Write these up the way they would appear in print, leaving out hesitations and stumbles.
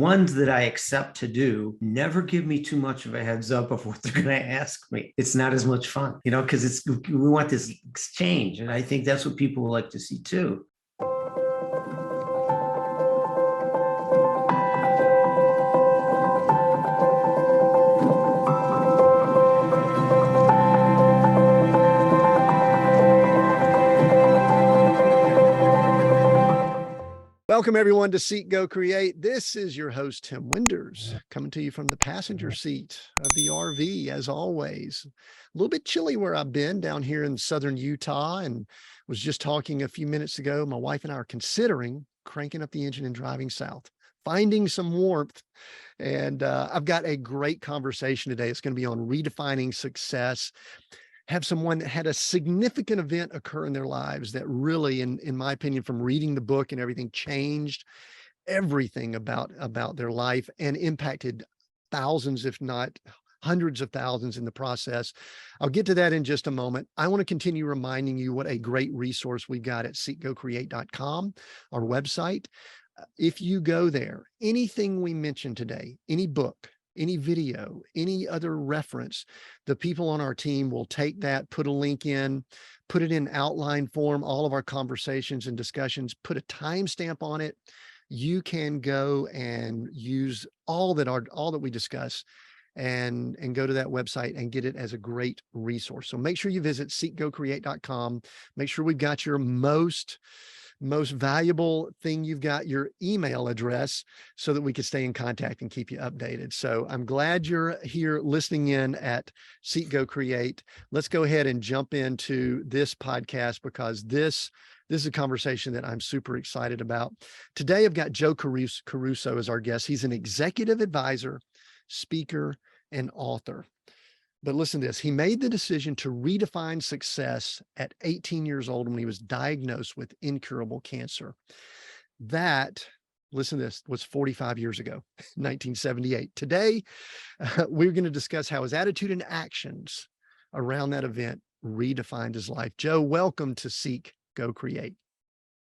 ones that I accept to do never give me too much of a heads up of what they're going to ask me. It's not as much fun, because we want this exchange. And I think that's what people would like to see too. Welcome, everyone, to Seek, Go, Create. This is your host, Tim Winders, coming to you from the passenger seat of the RV, as always. A little bit chilly where I've been down here in southern Utah, and was just talking a few minutes ago. My wife and I are considering cranking up the engine and driving south, finding some warmth. And I've got a great conversation today. It's going to be on redefining success. Have someone that had a significant event occur in their lives that really, in my opinion, from reading the book and everything, changed everything about their life and impacted thousands, if not hundreds of thousands in the process. I'll get to that in just a moment. I want to continue reminding you what a great resource we've got at seekgocreate.com, our website. If you go there, anything we mentioned today, any book, any video, any other reference, the people on our team will take that, put a link in, put it in outline form, all of our conversations and discussions, put a timestamp on it. You can go and use all that we discuss and go to that website and get it as a great resource. So make sure you visit seekgocreate.com. Make sure we've got your most valuable thing. You've got your email address so that we can stay in contact and keep you updated. So I'm glad you're here listening in at Seek, Go, Create. Let's go ahead and jump into this podcast, because this is a conversation that I'm super excited about. Today, I've got Joe Caruso as our guest. He's an executive advisor, speaker, and author. But listen to this. He made the decision to redefine success at 18 years old when he was diagnosed with incurable cancer. That, listen to this, was 45 years ago, 1978. Today, we're going to discuss how his attitude and actions around that event redefined his life. Joe, welcome to Seek, Go, Create.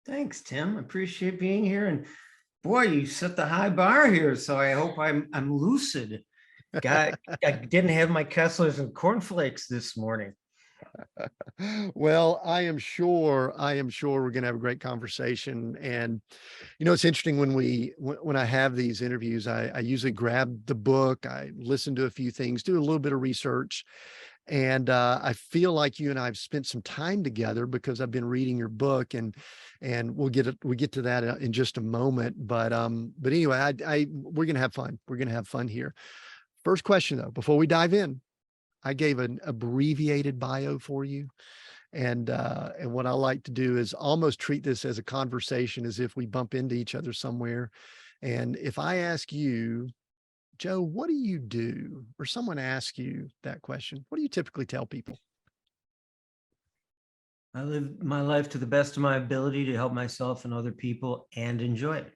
Thanks, Tim. I appreciate being here. And boy, you set the high bar here. So I hope I'm lucid. I didn't have my Kesslers and cornflakes this morning. Well, I am sure we're going to have a great conversation. And, it's interesting when I have these interviews, I usually grab the book, I listen to a few things, do a little bit of research. And I feel like you and I have spent some time together because I've been reading your book, and we'll get to that in just a moment. But anyway, we're going to have fun. We're going to have fun here. First question, though, before we dive in, I gave an abbreviated bio for you. And what I like to do is almost treat this as a conversation, as if we bump into each other somewhere. And if I ask you, Joe, what do you do? Or someone asks you that question, what do you typically tell people? I live my life to the best of my ability to help myself and other people and enjoy it.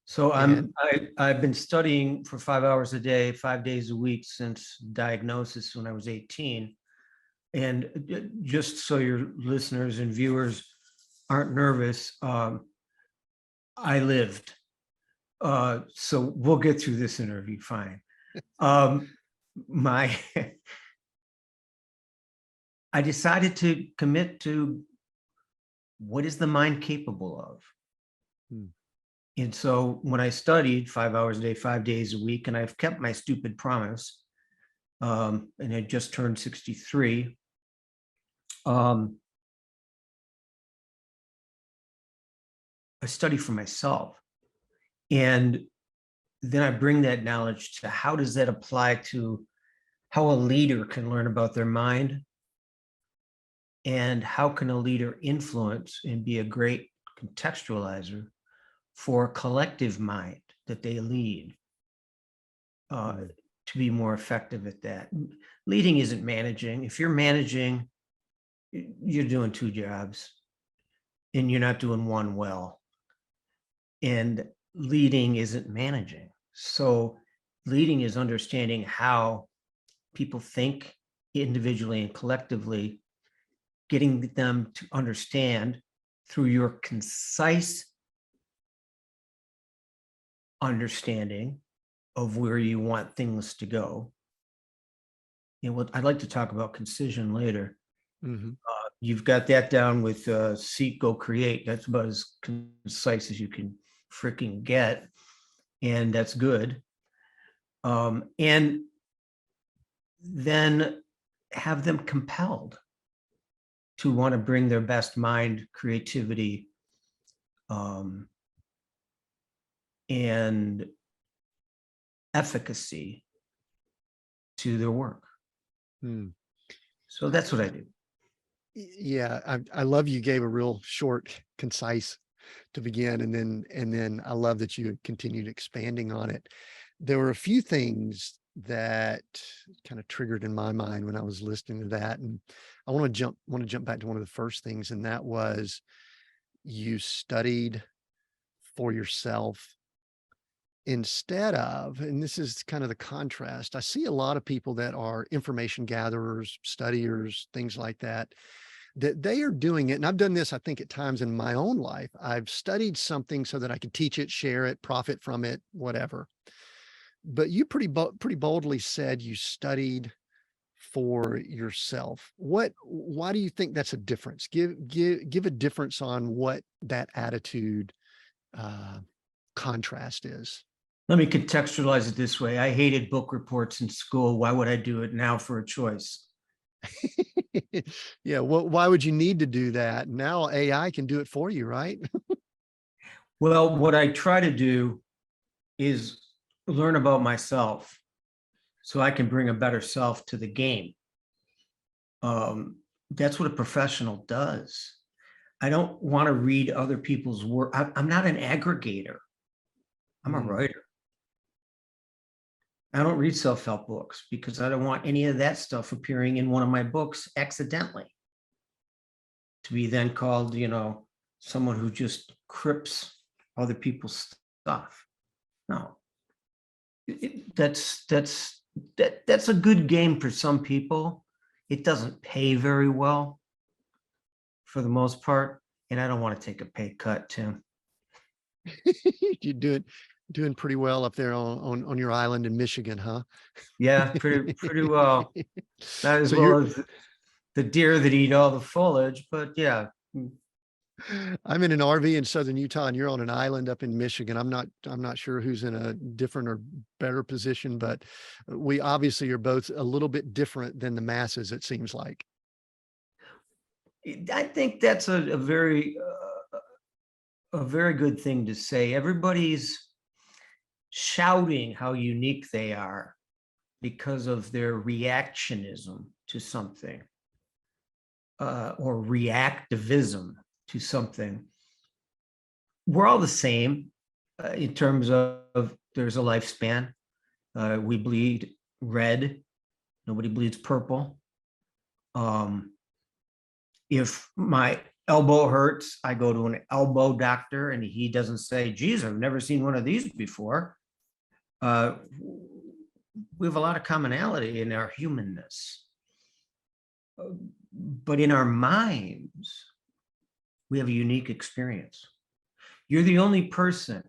So I've been studying for 5 hours a day, 5 days a week since diagnosis when I was 18. And just so your listeners and viewers aren't nervous, I lived. So we'll get through this interview fine. I decided to commit to what is the mind capable of. And so when I studied 5 hours a day, 5 days a week, and I've kept my stupid promise, and I just turned 63, I study for myself. And then I bring that knowledge to how does that apply to how a leader can learn about their mind, and how can a leader influence and be a great contextualizer for a collective mind that they lead, to be more effective at that. Leading isn't managing. If you're managing, you're doing two jobs and you're not doing one well. And leading isn't managing. So leading is understanding how people think individually and collectively, getting them to understand through your concise understanding of where you want things to go. And what I'd like to talk about concision later. Mhm. You've got that down with seek, go, create. That's about as concise as you can freaking get. And that's good. And then have them compelled to want to bring their best mind, creativity, and efficacy to their work. Mm. So that's what I do. Yeah, I love you gave a real short, concise to begin, and then I love that you continued expanding on it. There were a few things that kind of triggered in my mind when I was listening to that, and I want to jump back to one of the first things, and that was you studied for yourself instead of, and this is kind of the contrast. I see a lot of people that are information gatherers, studiers, things like that, that they are doing it. And I've done this, I think, at times in my own life. I've studied something so that I could teach it, share it, profit from it, whatever. But you pretty boldly said you studied for yourself. Why do you think that's a difference? Give a difference on what that attitude contrast is. Let me contextualize it this way. I hated book reports in school. Why would I do it now for a choice? Yeah, well, why would you need to do that? Now AI can do it for you, right? Well, what I try to do is learn about myself so I can bring a better self to the game. That's what a professional does. I don't want to read other people's work. I'm not an aggregator. I'm a Mm, writer. I don't read self-help books because I don't want any of that stuff appearing in one of my books accidentally to be then called, someone who just crips other people's stuff. No, that's a good game for some people. It doesn't pay very well for the most part, and I don't want to take a pay cut, Tim. you're doing pretty well up there on your island in Michigan, huh? Yeah, pretty well. Not as So well you're as the deer that eat all the foliage, but yeah. I'm in an RV in southern Utah and you're on an island up in Michigan. I'm not sure who's in a different or better position, but we obviously are both a little bit different than the masses, it seems like. I think that's a very good thing to say. Everybody's shouting how unique they are because of their reactionism to something, or reactivism to something. We're all the same in terms of there's a lifespan. We bleed red. Nobody bleeds purple. If my elbow hurts, I go to an elbow doctor and he doesn't say, geez, I've never seen one of these before. We have a lot of commonality in our humanness. But in our minds, we have a unique experience. You're the only person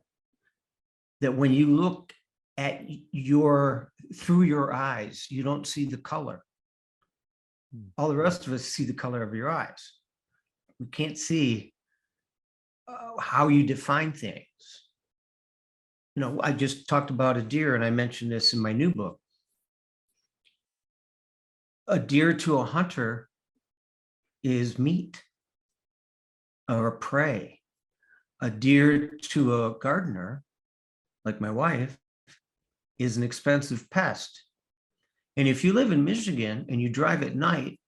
that when you look at through your eyes, you don't see the color. All the rest of us see the color of your eyes. We can't see how you define things. I just talked about a deer, and I mentioned this in my new book. A deer to a hunter is meat or prey. A deer to a gardener, like my wife, is an expensive pest. And if you live in Michigan and you drive at night,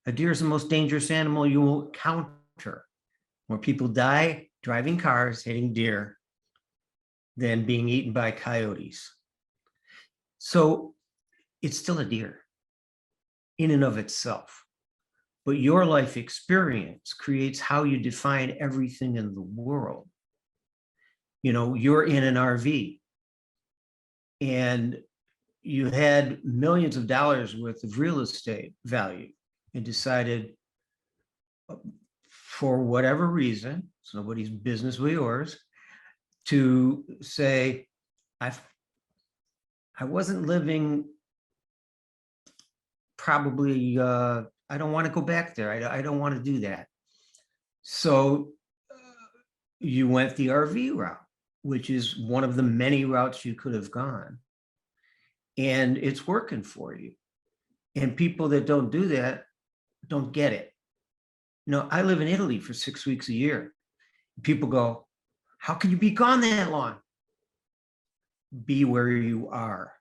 a deer is the most dangerous animal you will encounter. More people die driving cars, hitting deer, than being eaten by coyotes. So it's still a deer in and of itself. But your life experience creates how you define everything in the world. You're in an RV and you had millions of dollars worth of real estate value and decided, for whatever reason, it's nobody's business but yours, to say, I wasn't living probably, I don't want to go back there. I don't want to do that. So you went the RV route, which is one of the many routes you could have gone. And it's working for you. And people that don't do that don't get it. You know, I live in Italy for 6 weeks a year. People go, how can you be gone that long? Be where you are.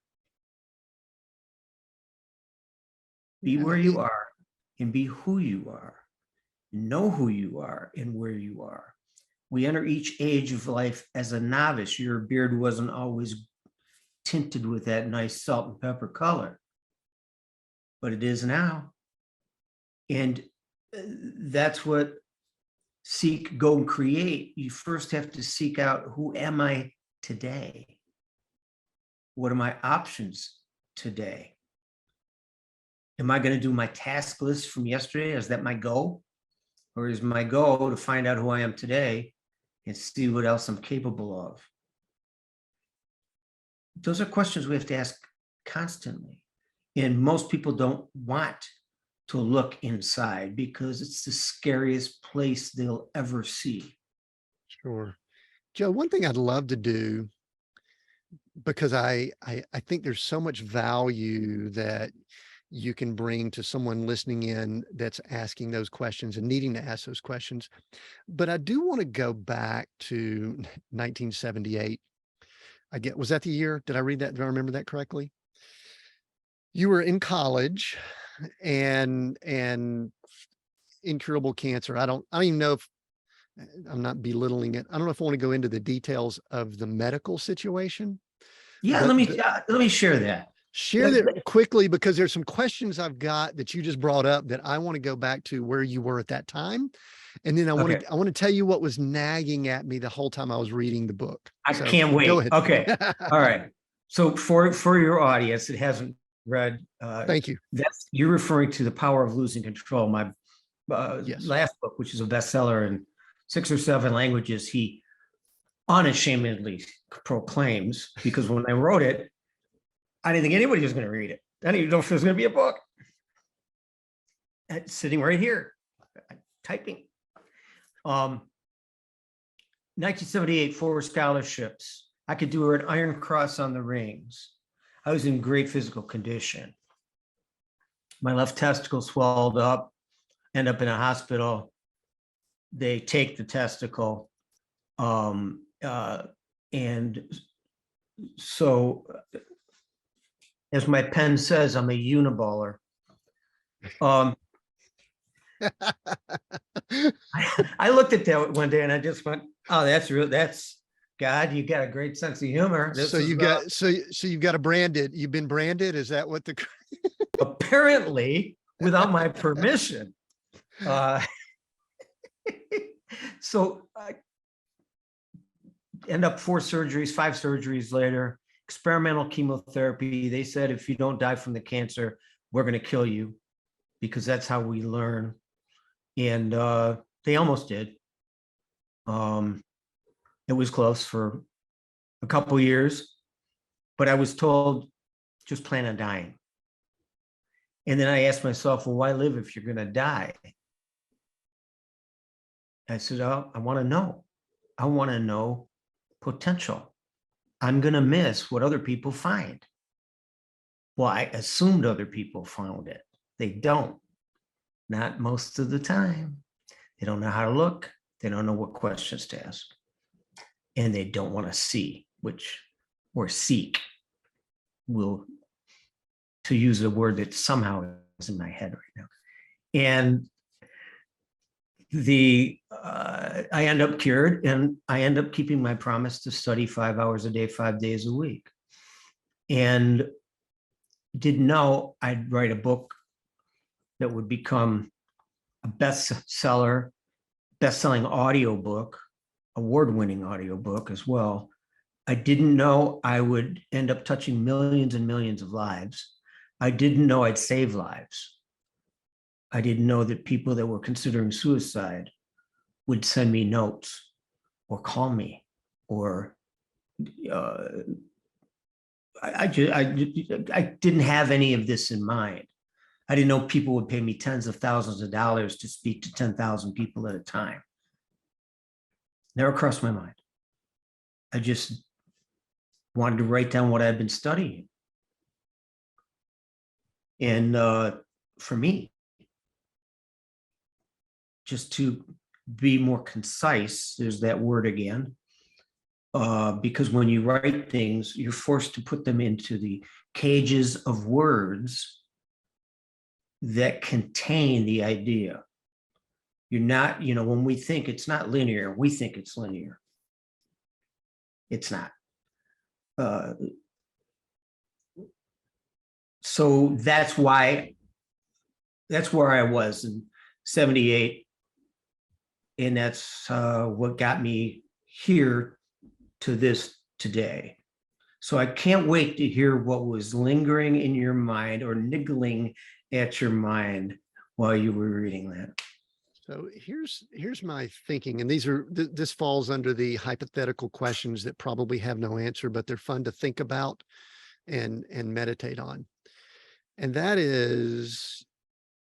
Be where you are and be who you are. Know who you are and where you are. We enter each age of life as a novice. Your beard wasn't always tinted with that nice salt and pepper color, but it is now. And that's what seek, go, and create. You first have to seek out, who am I today? What are my options today? Am I going to do my task list from yesterday? Is that my goal? Or is my goal to find out who I am today and see what else I'm capable of? Those are questions we have to ask constantly. And most people don't want to look inside because it's the scariest place they'll ever see. Sure. Joe, one thing I'd love to do, because I think there's so much value that you can bring to someone listening in that's asking those questions and needing to ask those questions. But I do want to go back to 1978. Was that the year? Did I read that? Do I remember that correctly? You were in college and incurable cancer. I don't even know if I'm not belittling it. I don't know if I want to go into the details of the medical situation. Yeah, let me share that. Share that quickly, because there's some questions I've got that you just brought up that I want to go back to where you were at that time. And then I want to tell you what was nagging at me the whole time I was reading the book. I can't wait. Go ahead. Okay. All right. So for your audience that hasn't read, thank you. You're referring to The Power of Losing Control, my Yes. last book, which is a bestseller in 6 or 7 languages. He unashamedly proclaims, because when I wrote it, I didn't think anybody was going to read it. I didn't even know if there was going to be a book. It's sitting right here, typing. 1978, 4 scholarships. I could do an Iron Cross on the rings. I was in great physical condition. My left testicle swelled up, end up in a hospital. They take the testicle. And so, as my pen says, I'm a uniballer. I looked at that one day and I just went, "Oh, that's God. You got a great sense of humor." So you've got you've been branded. Is that what the apparently without my permission? So I end up 5 surgeries later. Experimental chemotherapy. They said, if you don't die from the cancer, we're going to kill you, because that's how we learn. And they almost did. It was close for a couple of years, but I was told, just plan on dying. And then I asked myself, well, why live if you're going to die? I said, oh, I want to know. I want to know potential. I'm going to miss what other people find. Well, I assumed other people found it. They don't. Not most of the time. They don't know how to look. They don't know what questions to ask. And they don't want to see, or seek, to use a word that somehow is in my head right now. And I end up cured, and I end up keeping my promise to study 5 hours a day, 5 days a week. And didn't know I'd write a book that would become a bestseller, best-selling audiobook, award-winning audiobook as well. I didn't know I would end up touching millions and millions of lives. I didn't know I'd save lives. I didn't know that people that were considering suicide would send me notes or call me or I didn't have any of this in mind. I didn't know people would pay me tens of thousands of dollars to speak to 10,000 people at a time. Never crossed my mind. I just wanted to write down what I'd been studying. And for me, just to be more concise, there's that word again, because when you write things, you're forced to put them into the cages of words that contain the idea. You're not, when we think it's not linear, we think it's linear. It's not. So that's where I was in 78. And that's what got me here to this today. So I can't wait to hear what was lingering in your mind or niggling at your mind while you were reading that. So here's my thinking, and this falls under the hypothetical questions that probably have no answer, but they're fun to think about and meditate on. And that is,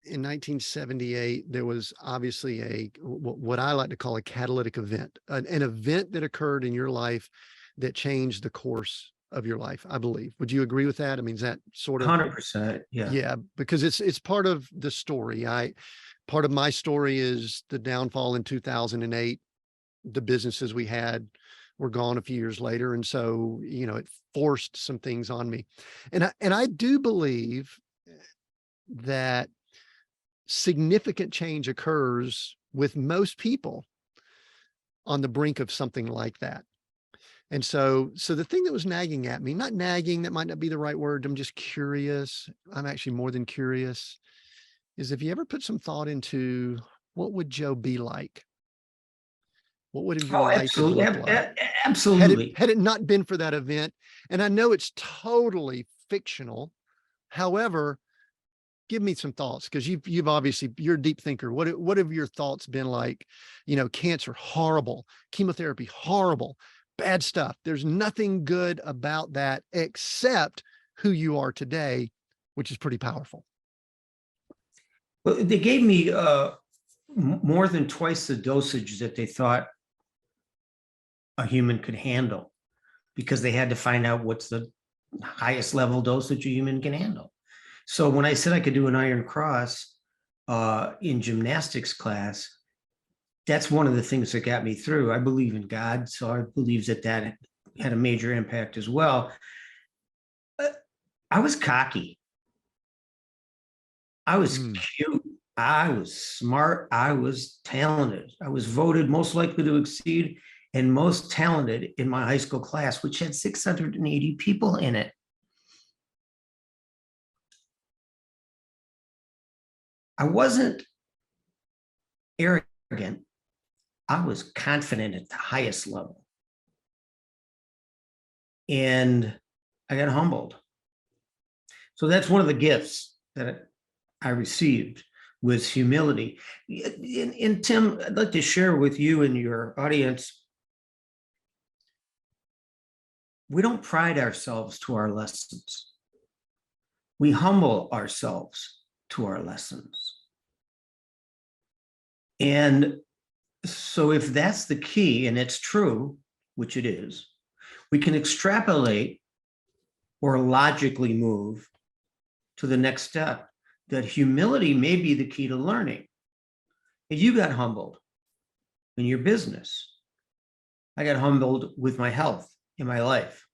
in 1978, there was obviously what I like to call a catalytic event, an event that occurred in your life that changed the course of your life, I believe. Would you agree with that? I mean, is that sort of 100%? Yeah. Yeah, because it's part of the story. Part of my story is the downfall in 2008. The businesses we had were gone a few years later. And so, it forced some things on me. And I do believe that significant change occurs with most people on the brink of something like that. And so the thing that was nagging at me, not nagging, that might not be the right word. I'm just curious. I'm actually more than curious, is if you ever put some thought into what would Joe be like? What would your life have looked like? Absolutely. Had it not been for that event? And I know it's totally fictional. However, give me some thoughts, because you've obviously, you're a deep thinker. What have your thoughts been like? Cancer, horrible. Chemotherapy, horrible. Bad stuff. There's nothing good about that except who you are today, which is pretty powerful. Well, they gave me more than twice the dosage that they thought a human could handle, because they had to find out what's the highest level dosage a human can handle. So when I said I could do an Iron Cross in gymnastics class, that's one of the things that got me through. I believe in God, so I believe that had a major impact as well. I was cocky. I was cute. I was smart. I was talented. I was voted most likely to exceed and most talented in my high school class, which had 680 people in it. I wasn't arrogant. I was confident at the highest level. And I got humbled. So that's one of the gifts that I received, was humility. And Tim, I'd like to share with you and your audience, we don't pride ourselves to our lessons. We humble ourselves to our lessons. And so if that's the key, and it's true, which it is, we can extrapolate or logically move to the next step, that humility may be the key to learning. And you got humbled in your business. I got humbled with my health in my life.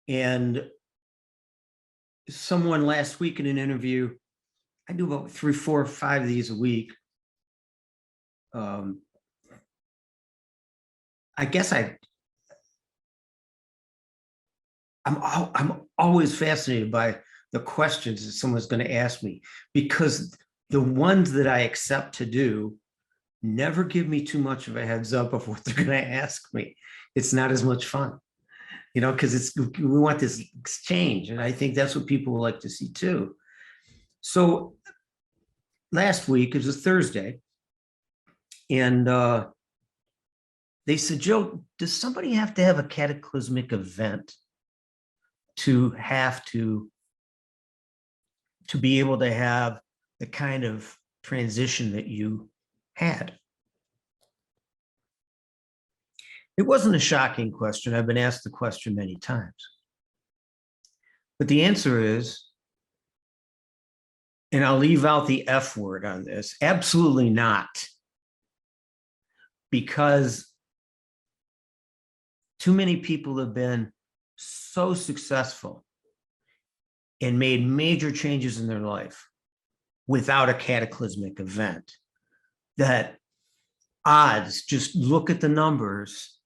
And someone last week in an interview, I do about 3, 4, 5 of these a week. I guess I'm always fascinated by the questions that someone's going to ask me, because the ones that I accept to do never give me too much of a heads up of what they're going to ask me. It's not as much fun, because we want this exchange, and I think that's what people like to see too. So last week, it was a Thursday, and they said, Joe, does somebody have to have a cataclysmic event to have to be able to have the kind of transition that you had? It wasn't a shocking question. I've been asked the question many times. But the answer is, and I'll leave out the F word on this, absolutely not. Because too many people have been so successful and made major changes in their life without a cataclysmic event that odds, just look at the numbers.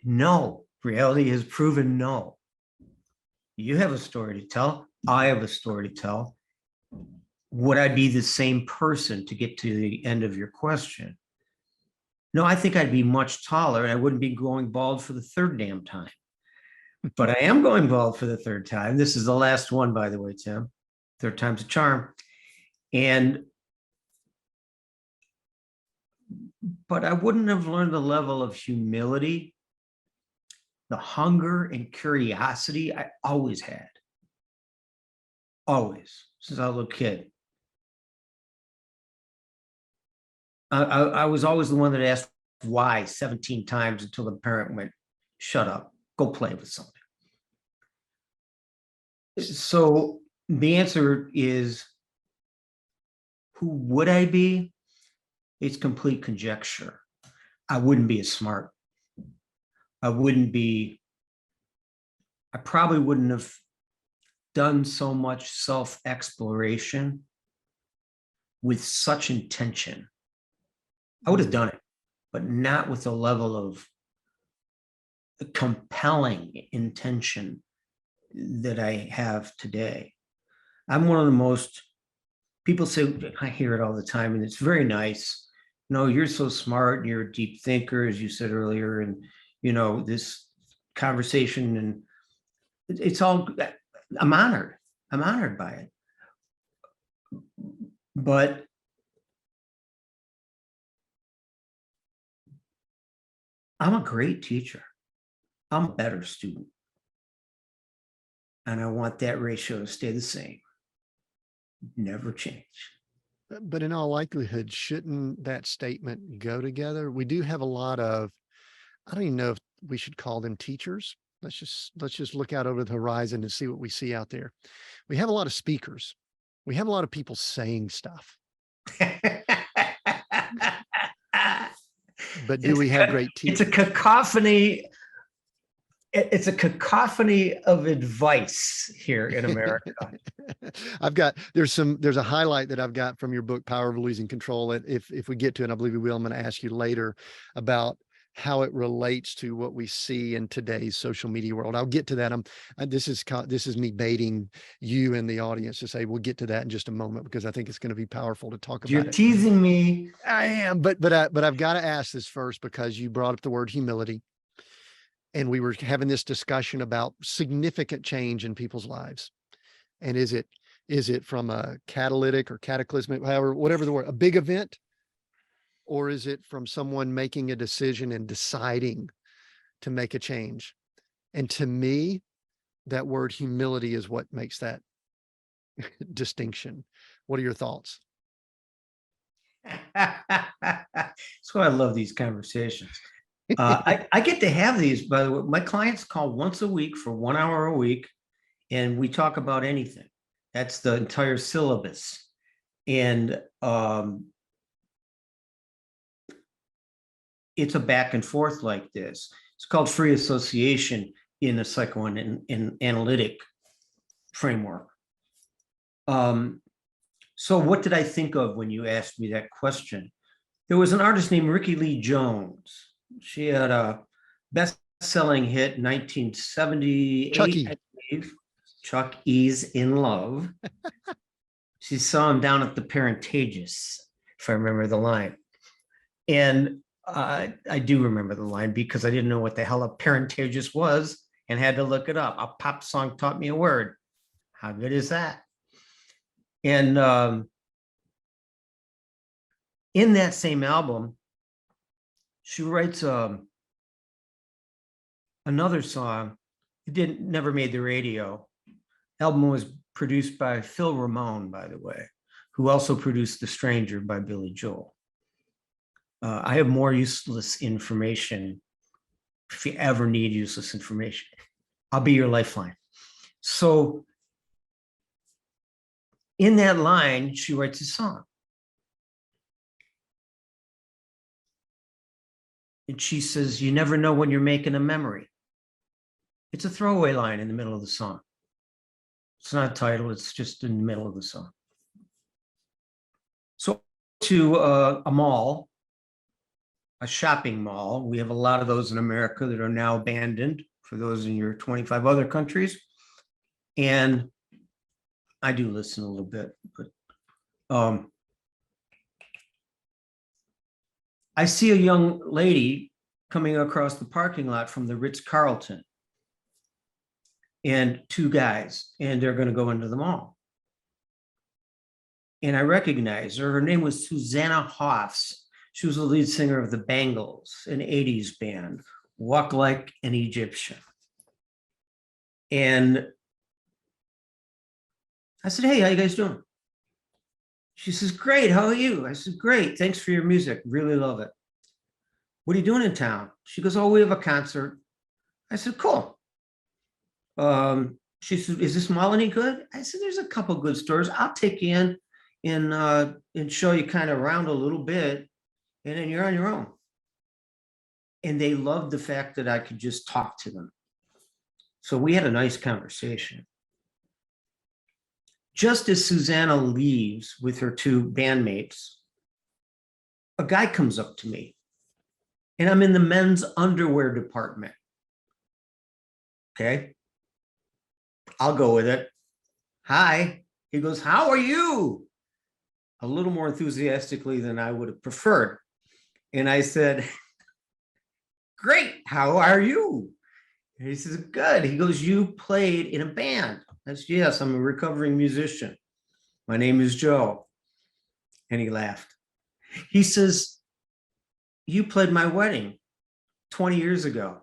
No, reality has proven no. You have a story to tell. I have a story to tell. Would I be the same person, to get to the end of your question? No, I think I'd be much taller and I wouldn't be going bald for the third damn time. But I am going bald for the third time. This is the last one, by the way, Tim. Third time's a charm. But I wouldn't have learned the level of humility, the hunger and curiosity I always had. Always, since I was a little kid. I was always the one that asked why 17 times until the parent went, shut up, go play with something. So the answer is, who would I be? It's complete conjecture. I wouldn't be as smart. I probably wouldn't have done so much self-exploration with such intention. I would have done it, but not with the level of compelling intention that I have today. I'm one of the most, people say, I hear it all the time, and it's very nice. No, you're so smart and you're a deep thinker, as you said earlier, and this conversation, and it's all, I'm honored by it. But I'm a great teacher. I'm a better student. And I want that ratio to stay the same. Never change. But in all likelihood, shouldn't that statement go together? We do have a lot of, I don't even know if we should call them teachers. Let's just look out over the horizon and see what we see out there. We have a lot of speakers. We have a lot of people saying stuff. But do we have great teachers? It's a cacophony. It's a cacophony of advice here in America. There's a highlight that I've got from your book, Power of Losing Control. If we get to it, I believe we will, I'm going to ask you later about how it relates to what we see in today's social media world. I'll get to that. This is me baiting you and the audience to say, we'll get to that in just a moment, because I think it's going to be powerful to talk about. You're teasing me. I am, but I've got to ask this first, because you brought up the word humility. And we were having this discussion about significant change in people's lives. And is it from a catalytic or cataclysmic, whatever the word, a big event? Or is it from someone making a decision and deciding to make a change? And to me, that word humility is what makes that distinction. What are your thoughts? That's why I love these conversations. I get to have these, by the way. My clients call once a week for 1 hour a week, and we talk about anything. That's the entire syllabus. And it's a back and forth like this. It's called free association in the psychoanalytic framework. So what did I think of when you asked me that question? There was an artist named Ricky Lee Jones. She had a best-selling hit in 1978. Chucky. I believe. Chuck E's in Love. She saw him down at the Parentageous, if I remember the line. And I do remember the line, because I didn't know what the hell a Parentageous was and had to look it up. A pop song taught me a word. How good is that? And in that same album, she writes another song It didn't never made the radio. Album was produced by Phil Ramone, by the way, who also produced The Stranger by Billy Joel. I have more useless information. If you ever need useless information, I'll be your lifeline. So in that line, she writes a song. And she says, you never know when you're making a memory. It's a throwaway line in the middle of the song. It's not a title, it's just in the middle of the song. So to a mall, a shopping mall. We have a lot of those in America that are now abandoned, for those in your 25 other countries. And I do listen a little bit, but I see a young lady coming across the parking lot from the Ritz-Carlton, and two guys, and they're going to go into the mall. And I recognize her. Her name was Susanna Hoffs. She was the lead singer of the Bangles, an 80s band, Walk Like an Egyptian. And I said, hey, how you guys doing? She says, great, how are you? I said, great, thanks for your music, really love it. What are you doing in town? She goes, oh, we have a concert. I said, cool. She said, is this mall any good? I said, there's a couple good stores. I'll take you in and show you kind of around a little bit, and then you're on your own. And they loved the fact that I could just talk to them. So we had a nice conversation. Just as Susanna leaves with her two bandmates, a guy comes up to me, and I'm in the men's underwear department. Okay. I'll go with it. Hi. He goes, how are you? A little more enthusiastically than I would have preferred. And I said, great, how are you? And he says, good. He goes, you played in a band. I said, yes, I'm a recovering musician. My name is Joe. And he laughed. He says, you played my wedding 20 years ago.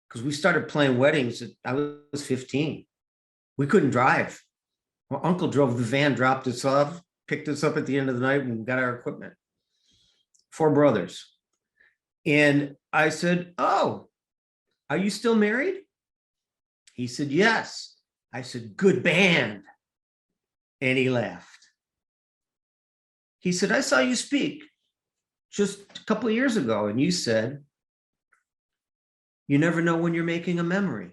Because we started playing weddings I was 15. We couldn't drive. My uncle drove the van, dropped us off, picked us up at the end of the night, and got our equipment. 4 brothers. And I said, oh, are you still married? He said, yes. I said, good band. And he laughed. He said, I saw you speak just a couple of years ago, and you said, you never know when you're making a memory.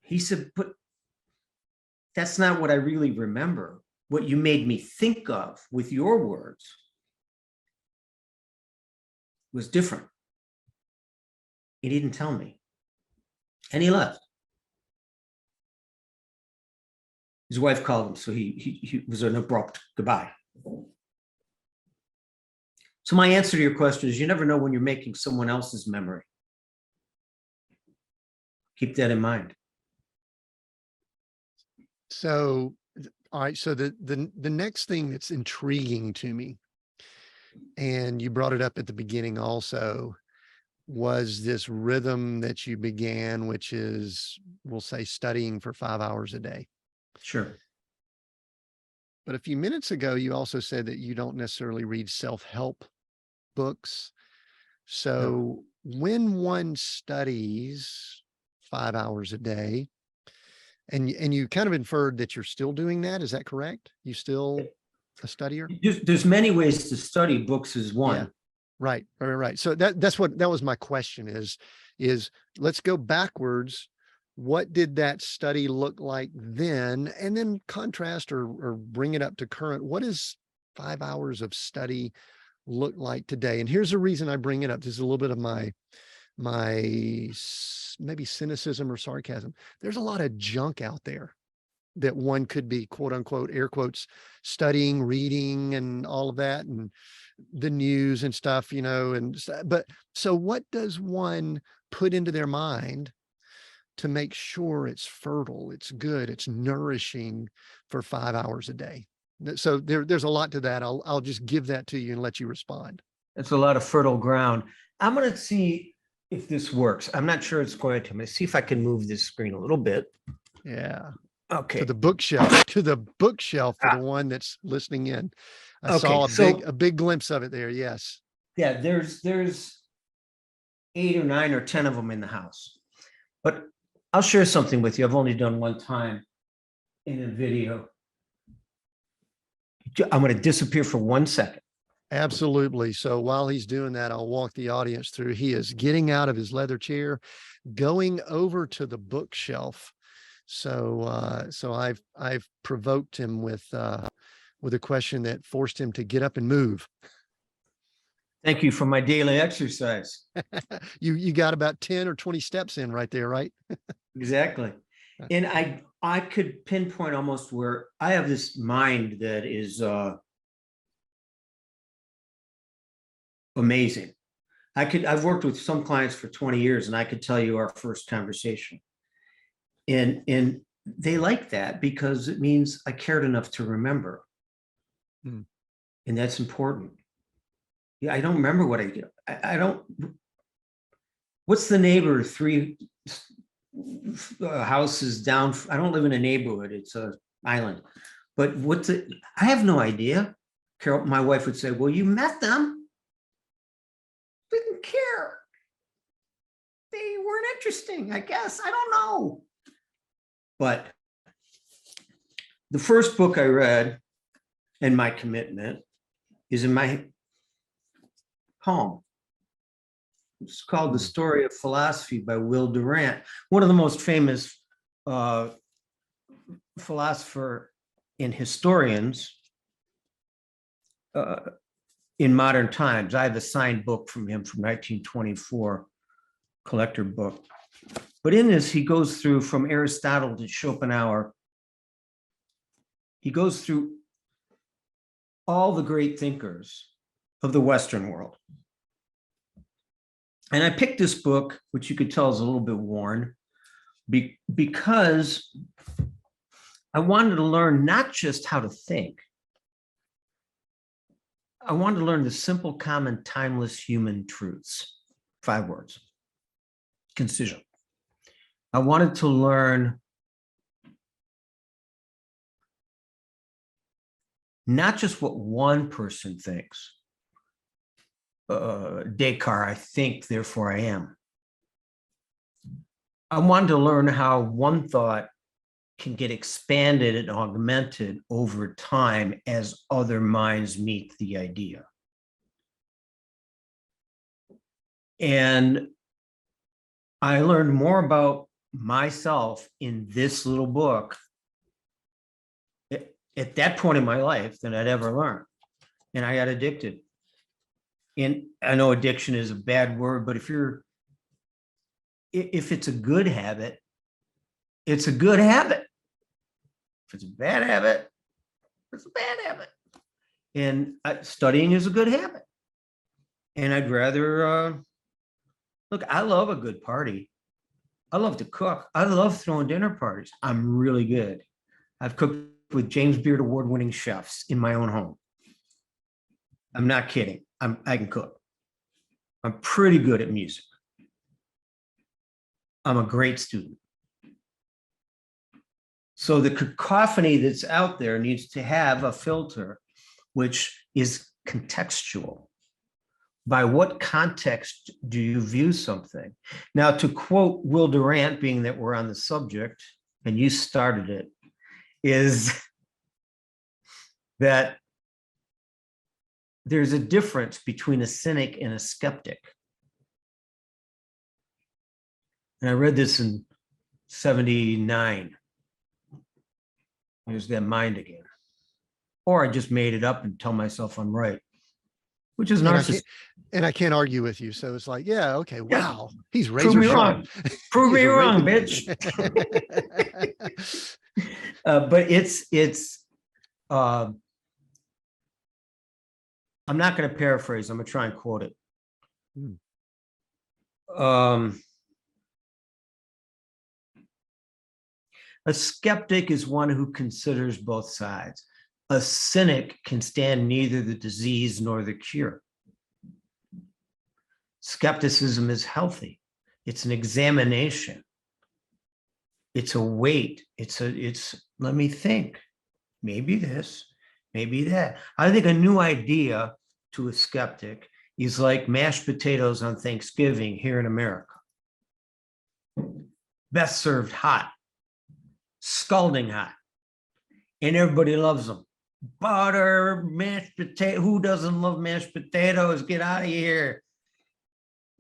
He said, but that's not what I really remember. What you made me think of with your words was different. He didn't tell me. And he left. His wife called him, so he was an abrupt goodbye. So my answer to your question is, you never know when you're making someone else's memory. Keep that in mind. So, all right. So the next thing that's intriguing to me, and you brought it up at the beginning also, was this rhythm that you began, which is, we'll say, studying for 5 hours a day. Sure. But a few minutes ago, you also said that you don't necessarily read self-help books. So when one studies 5 hours a day, and you kind of inferred that you're still doing that, is that correct? You still a studier? There's many ways to study. Books is one. Yeah. Right. So that was my question is let's go backwards. What did that study look like then? And then contrast or bring it up to current. What does 5 hours of study look like today? And here's the reason I bring it up. This is a little bit of my maybe cynicism or sarcasm. There's a lot of junk out there that one could be, quote unquote, air quotes, studying, reading, and all of that, and the news and stuff, but so what does one put into their mind to make sure it's fertile, it's good, it's nourishing for 5 hours a day? So there's a lot to that. I'll just give that to you and let you respond. It's a lot of fertile ground. I'm going to see if this works. I'm not sure it's going to. I'm going to see if I can move this screen a little bit. Yeah. Okay. To the bookshelf for the one that's listening in. I saw Okay, a big glimpse of it there. Yes. yeah, there's 8 or 9 or 10 of them in the house. But I'll share something with you. I've only done one time in a video. I'm going to disappear for 1 second. Absolutely. So while he's doing that, I'll walk the audience through. He is getting out of his leather chair, going over to the bookshelf. So I've provoked him with a question that forced him to get up and move. Thank you for my daily exercise. You got about 10 or 20 steps in right there, right? Exactly. And I could pinpoint almost where I have this mind that is amazing. I've worked with some clients for 20 years, and I could tell you our first conversation. And they like that because it means I cared enough to remember. Hmm. And that's important. Yeah, I don't remember what I did. I don't. What's the neighbor 3 houses down? I don't live in a neighborhood. It's an island. But I have no idea. Carol, my wife would say, well, you met them. Didn't care. They weren't interesting, I guess. I don't know. But the first book I read, and my commitment, is in my home. It's called The Story of Philosophy by Will Durant, one of the most famous philosopher and historians in modern times. I have a signed book from him from 1924, collector book. But in this, he goes through from Aristotle to Schopenhauer. He goes through all the great thinkers of the Western world. And I picked this book, which you could tell is a little bit worn, because I wanted to learn not just how to think. I wanted to learn the simple, common, timeless human truths. 5 words. Concision. I wanted to learn not just what one person thinks. Descartes, I think, therefore I am. I wanted to learn how one thought can get expanded and augmented over time as other minds meet the idea. And I learned more about myself in this little book at that point in my life than I'd ever learned. And I got addicted. And I know addiction is a bad word, but if it's a good habit, it's a good habit. If it's a bad habit, it's a bad habit. And studying is a good habit. And I'd rather, look, I love a good party. I love to cook. I love throwing dinner parties. I'm really good. I've cooked with James Beard award-winning chefs in my own home. I'm not kidding. I can cook. I'm pretty good at music. I'm a great student. So the cacophony that's out there needs to have a filter, which is contextual. By what context do you view something? Now, to quote Will Durant, being that we're on the subject, and you started it, is that there's a difference between a cynic and a skeptic. And I read this in 79. There's that mind again. Or I just made it up and tell myself I'm right, which is narcissism. And I can't argue with you. So it's like, yeah, okay, wow. He's Prove razor me sharp. wrong. Prove me wrong, bitch. But it's I'm not going to paraphrase. I'm going to try and quote it. A skeptic is one who considers both sides. A cynic can stand neither the disease nor the cure. Skepticism is healthy. It's an examination. It's a wait. Let me think. Maybe this, maybe that. I think a new idea to a skeptic is like mashed potatoes on Thanksgiving here in America. Best served hot, scalding hot, and everybody loves them. Butter, mashed potato. Who doesn't love mashed potatoes? Get out of here.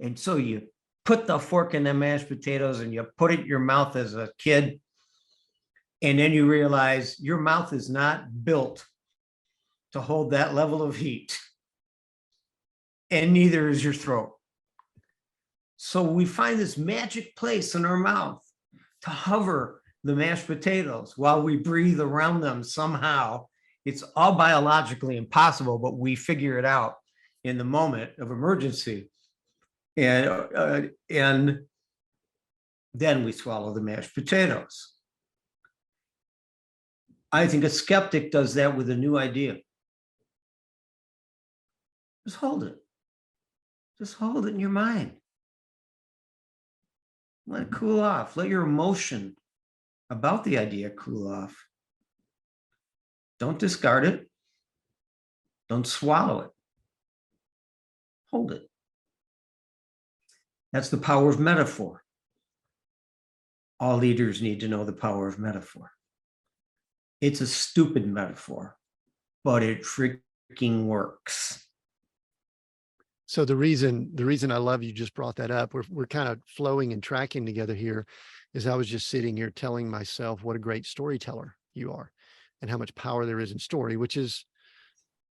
And so you put the fork in the mashed potatoes and you put it in your mouth as a kid. And then you realize your mouth is not built to hold that level of heat. And neither is your throat. So we find this magic place in our mouth to hover the mashed potatoes while we breathe around them somehow. It's all biologically impossible, but we figure it out in the moment of emergency. And then we swallow the mashed potatoes. I think a skeptic does that with a new idea. Just hold it. Just hold it in your mind. Let it cool off. Let your emotion about the idea cool off. Don't discard it. Don't swallow it. Hold it. That's the power of metaphor. All leaders need to know the power of metaphor. It's a stupid metaphor, but it freaking works. So the reason I love you just brought that up, we're kind of flowing and tracking together here, is I was just sitting here telling myself what a great storyteller you are and how much power there is in story, which is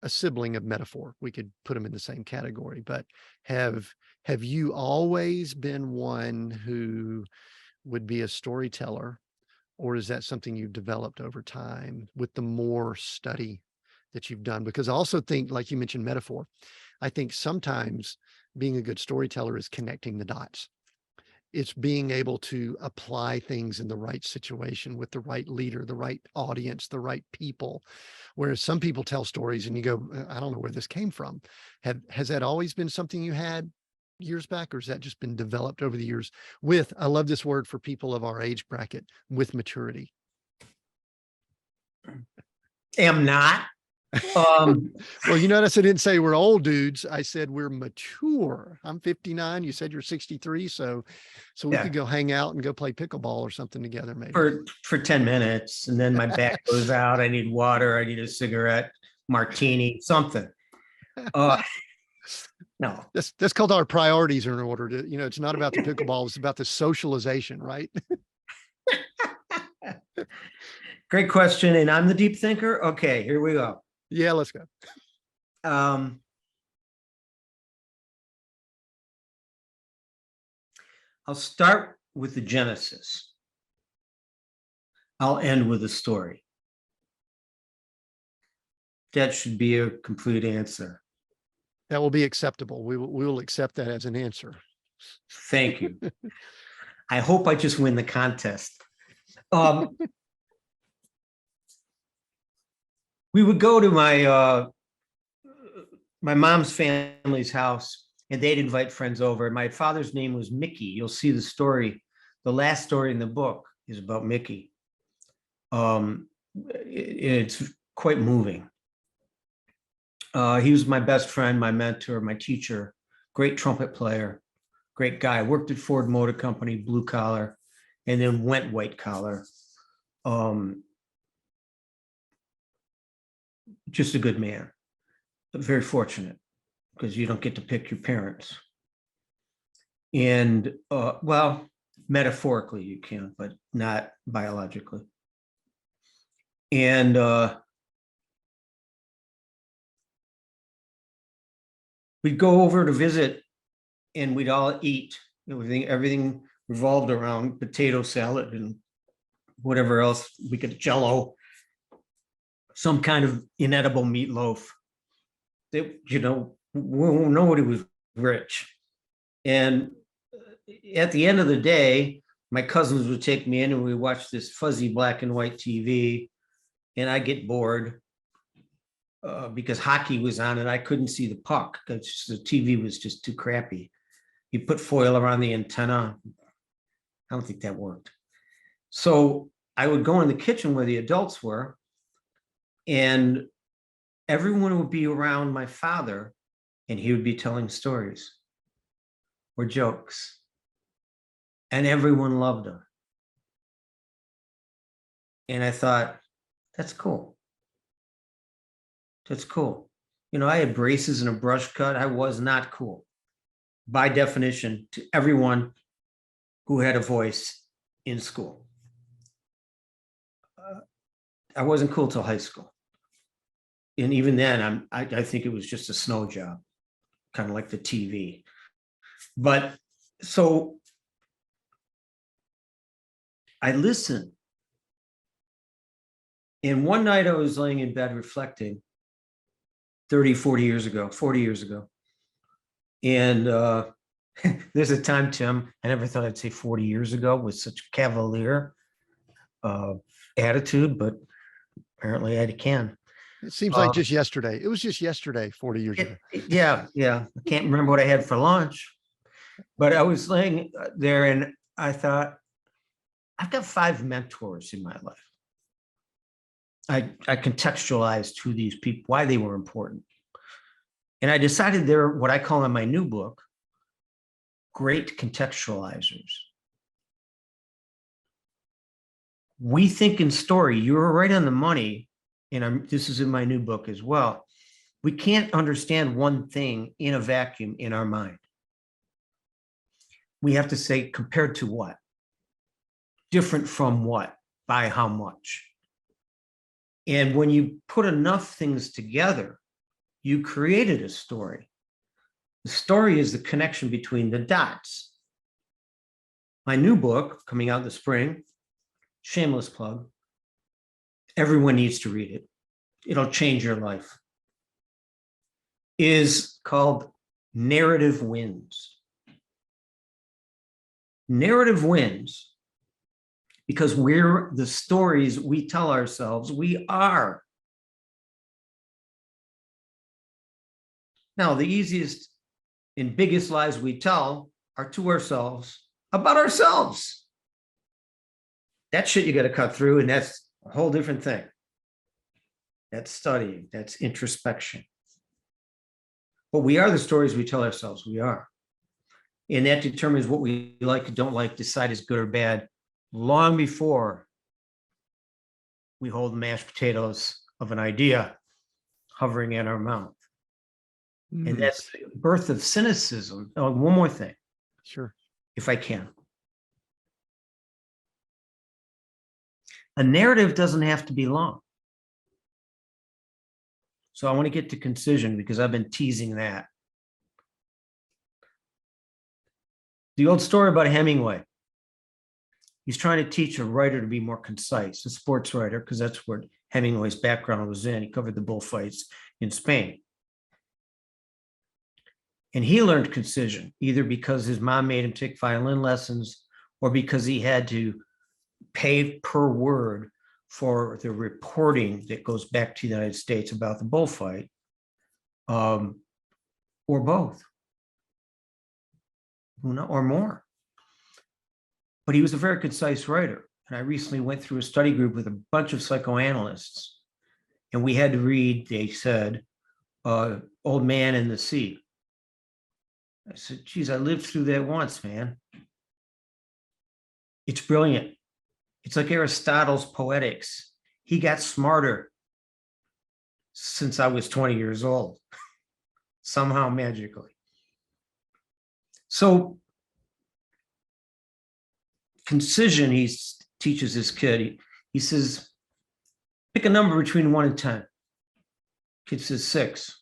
a sibling of metaphor. We could put them in the same category, but have you always been one who would be a storyteller, or is that something you've developed over time with the more study that you've done? Because I also think, like you mentioned, metaphor. I think sometimes being a good storyteller is connecting the dots. It's being able to apply things in the right situation with the right leader, the right audience, the right people. Whereas some people tell stories and you go, I don't know where this came from. Has that always been something you had years back, or has that just been developed over the years with, I love this word for people of our age bracket, with maturity? Am not. Well, you notice I didn't say we're old dudes. I said we're mature. I'm 59. You said you're 63. So we Yeah. could go hang out and go play pickleball or something together, maybe. For 10 minutes, and then my back goes out. I need water. I need a cigarette, martini, something. No. That's called our priorities are in order to, it's not about the pickleball. It's about the socialization, right? Great question. And I'm the deep thinker. Okay, here we go. Yeah, let's go. I'll start with the genesis. I'll end with a story. That should be a complete answer. That will be acceptable. We will accept that as an answer. Thank you. I hope I just win the contest. We would go to my mom's family's house, and they'd invite friends over. My father's name was Mickey. You'll see the story. The last story in the book is about Mickey. It's quite moving. He was my best friend, my mentor, my teacher, great trumpet player, great guy. Worked at Ford Motor Company, blue collar, and then went white collar. Just a good man, but very fortunate because you don't get to pick your parents. And well, metaphorically you can, but not biologically. And we'd go over to visit and we'd all eat. Everything revolved around potato salad and whatever else we could, Jello, some kind of inedible meatloaf. Nobody was rich. And at the end of the day, my cousins would take me in and we watched this fuzzy black and white TV, and I get bored because hockey was on and I couldn't see the puck because the TV was just too crappy. You put foil around the antenna. I don't think that worked. So I would go in the kitchen where the adults were, and everyone would be around my father, and he would be telling stories or jokes, and everyone loved him. And I thought, that's cool. That's cool. You know, I had braces and a brush cut. I was not cool by definition to everyone who had a voice in school. I wasn't cool till high school. And even then, I think it was just a snow job, kind of like the TV. But so I listened. And one night I was laying in bed reflecting 30, 40 years ago, 40 years ago. And there's a time, Tim, I never thought I'd say 40 years ago with such cavalier attitude, but apparently I can. It seems like just yesterday. It was just yesterday, 40 years ago. Yeah. I can't remember what I had for lunch, but I was laying there and I thought, I've got 5 mentors in my life. I contextualized who these people, why they were important. And I decided they're what I call in my new book, great contextualizers. We think in story, you were right on the money, and this is in my new book as well. We can't understand one thing in a vacuum in our mind. We have to say, compared to what? Different from what? By how much? And when you put enough things together, you created a story. The story is the connection between the dots. My new book, coming out in the spring, shameless plug, everyone needs to read it. It'll change your life, is called Narrative Wins. Narrative wins because we're the stories we tell ourselves we are. Now, the easiest and biggest lies we tell are to ourselves about ourselves. That shit you got to cut through, and that's a whole different thing. That's studying, that's introspection. But we are the stories we tell ourselves we are. And that determines what we like and don't like, decide is good or bad, long before we hold mashed potatoes of an idea hovering in our mouth. And that's the birth of cynicism. Oh, one more thing. Sure. If I can. A narrative doesn't have to be long. So I want to get to concision because I've been teasing that. The old story about Hemingway. He's trying to teach a writer to be more concise, a sports writer, because that's where Hemingway's background was in. He covered the bullfights in Spain. And he learned concision, either because his mom made him take violin lessons or because he had to pay per word for the reporting that goes back to the United States about the bullfight, or both, or more. But he was a very concise writer. And I recently went through a study group with a bunch of psychoanalysts, and we had to read, they said, Old Man and the Sea. I said, geez, I lived through that once, man. It's brilliant. It's like Aristotle's Poetics. He got smarter since I was 20 years old, somehow magically. So concision, he teaches this kid, he says, pick a number between 1 and 10. Kid says 6.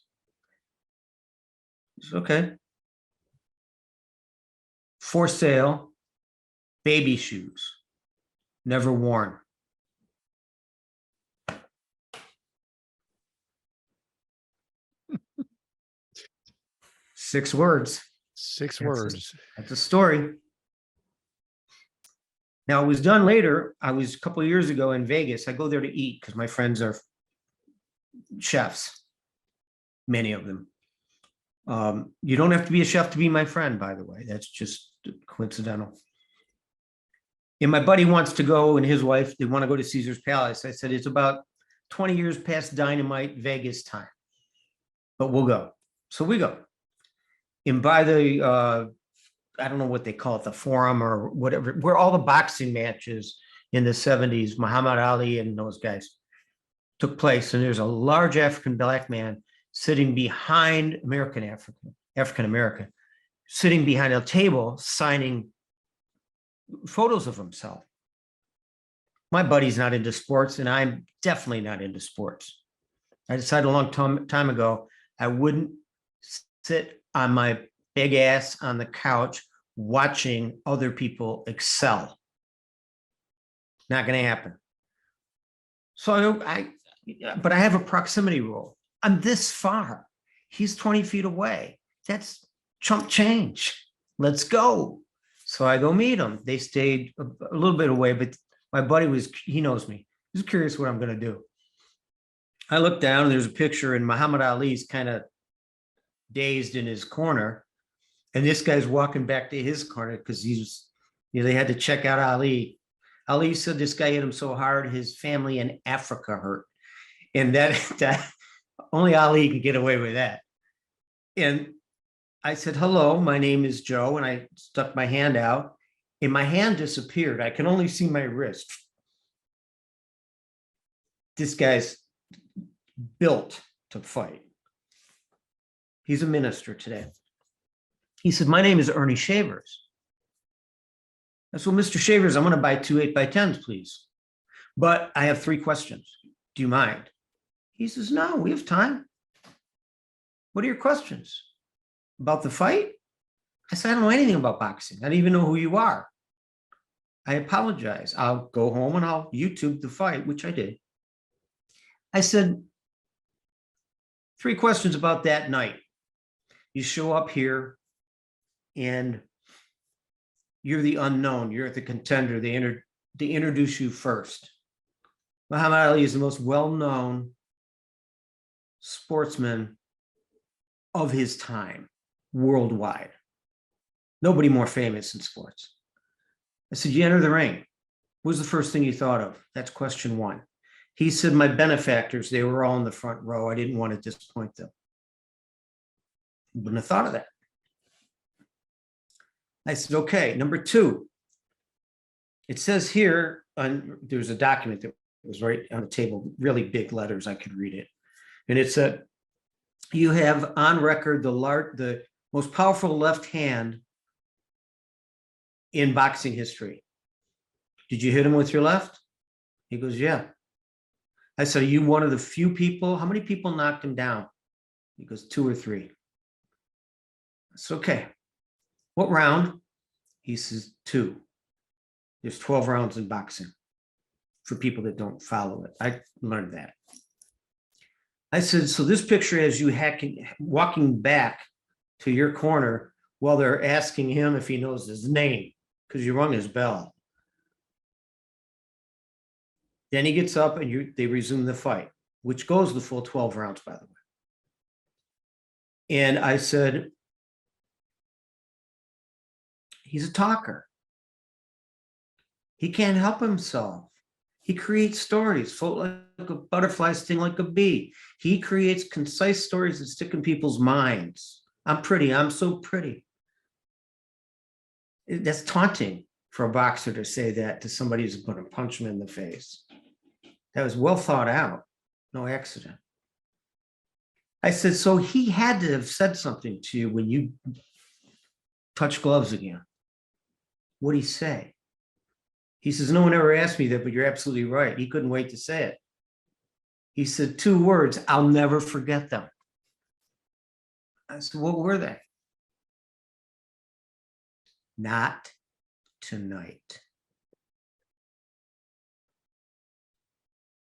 He says, okay. For sale, baby shoes, never worn. Six words. Six words. That's a story. Now, it was done later. I was a couple of years ago in Vegas. I go there to eat because my friends are chefs, many of them. You don't have to be a chef to be my friend, by the way. That's just coincidental. And my buddy wants to go, and his wife, they want to go to Caesar's Palace. I said, it's about 20 years past Dynamite Vegas time, but we'll go. So we go. And by the, I don't know what they call it, the forum or whatever, where all the boxing matches in the 70s, Muhammad Ali and those guys took place. And there's a large African black man sitting behind African American, sitting behind a table signing photos of himself. My buddy's not into sports, and I'm definitely not into sports. I decided a long time ago I wouldn't sit on my big ass on the couch watching other people excel. Not going to happen. So but I have a proximity rule. I'm this far. He's 20 feet away. That's chump change. Let's go. So I go meet him. They stayed a little bit away, but my buddy he knows me. He's curious what I'm going to do. I look down and there's a picture, and Muhammad Ali's kind of dazed in his corner. And this guy's walking back to his corner because they had to check out Ali. Ali said this guy hit him so hard, his family in Africa hurt. And that only Ali can get away with that. And I said, hello, my name is Joe. And I stuck my hand out, and my hand disappeared. I can only see my wrist. This guy's built to fight. He's a minister today. He said, my name is Ernie Shavers. I said, well, Mr. Shavers, I'm going to buy 2 8x10s, please. But I have 3 questions. Do you mind? He says, no, we have time. What are your questions? About the fight? I said, I don't know anything about boxing. I don't even know who you are. I apologize. I'll go home and I'll YouTube the fight, which I did. I said, 3 questions about that night. You show up here and you're the unknown. You're the contender. They introduce you first. Muhammad Ali is the most well-known sportsman of his time worldwide. Nobody more famous in sports. I said, you enter the ring. What was the first thing you thought of? That's question 1. He said, my benefactors, they were all in the front row. I didn't want to disappoint them. Wouldn't have thought of that. I said, okay, number 2. It says here, there's a document that was right on the table, really big letters, I could read it. And it said, you have on record the most powerful left hand in boxing history. Did you hit him with your left? He goes, yeah. I said, are you one of the few people? How many people knocked him down? He goes, 2 or 3. I said, okay. What round? He says, 2. There's 12 rounds in boxing for people that don't follow it. I learned that. I said, so this picture has you walking back to your corner while they're asking him if he knows his name because you rung his bell. Then he gets up and they resume the fight, which goes the full 12 rounds, by the way. And I said, he's a talker. He can't help himself. He creates stories, float like a butterfly, sting like a bee. He creates concise stories that stick in people's minds. I'm pretty. I'm so pretty. That's taunting for a boxer to say that to somebody who's going to punch him in the face. That was well thought out. No accident. I said, so he had to have said something to you when you touch gloves again. What'd he say? He says, no one ever asked me that, but you're absolutely right. He couldn't wait to say it. He said 2 words, I'll never forget them. I said, what were they? Not tonight.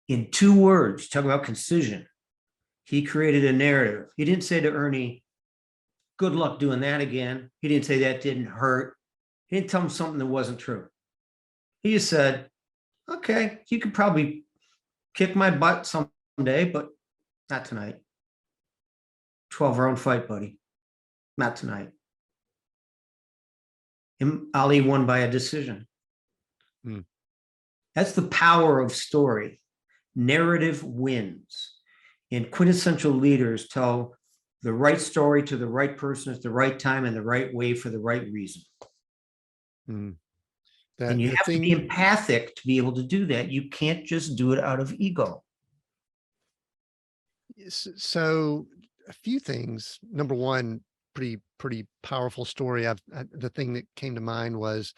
In 2 words, talking about concision, he created a narrative. He didn't say to Ernie, good luck doing that again. He didn't say that didn't hurt. He didn't tell him something that wasn't true. He just said, okay, you could probably kick my butt someday, but not tonight. 12-round fight, buddy. Not tonight. Ali won by a decision. Hmm. That's the power of story. Narrative wins. And quintessential leaders tell the right story to the right person at the right time and the right way for the right reason. Hmm. And you have to be empathic to be able to do that. You can't just do it out of ego. So a few things. Number one, pretty powerful story. The thing that came to mind was,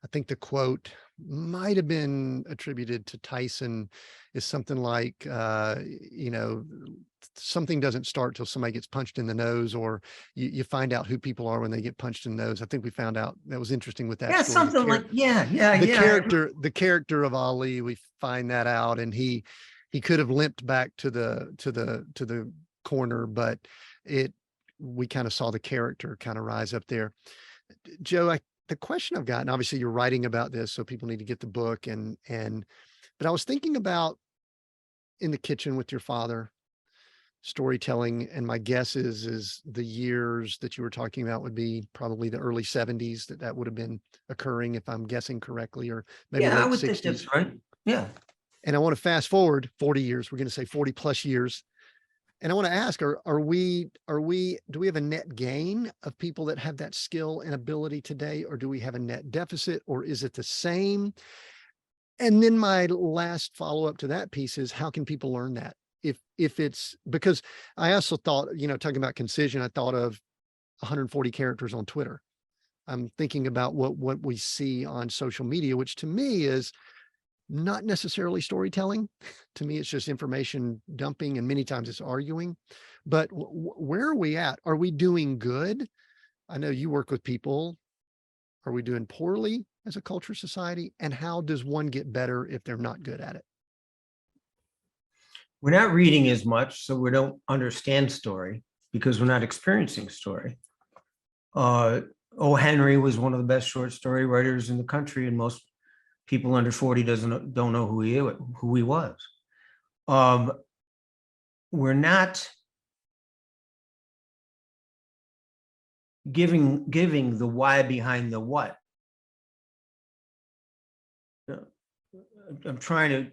I think the quote might have been attributed to Tyson, is something like, something doesn't start till somebody gets punched in the nose, or you find out who people are when they get punched in the nose. I think we found out, that was interesting with that Yeah, story. something like, yeah. The character of Ali, we find that out, and he could have limped back to the corner, but we kind of saw the character kind of rise up there. Joe, the question I've gotten, obviously you're writing about this, so people need to get the book, but I was thinking about in the kitchen with your father, storytelling, and my guess is the years that you were talking about would be probably the early 70s that would have been occurring, if I'm guessing correctly, or maybe I late would 60s. think that's right. Yeah. And I want to fast forward 40 years. We're going to say 40 plus years. And I want to ask, do we have a net gain of people that have that skill and ability today, or do we have a net deficit, or is it the same? And then my last follow-up to that piece is, how can people learn that? If it's, because I also thought, talking about concision, I thought of 140 characters on Twitter. I'm thinking about what we see on social media, which to me is not necessarily storytelling. To me, it's just information dumping, and many times it's arguing. But where are we at? Are we doing good? I know you work with people. Are we doing poorly as a culture, society? And how does one get better if they're not good at it? We're not reading as much, so we don't understand story because we're not experiencing story. O. Henry was one of the best short story writers in the country, and most people under 40 don't know who he was. We're not giving the why behind the what. I'm trying to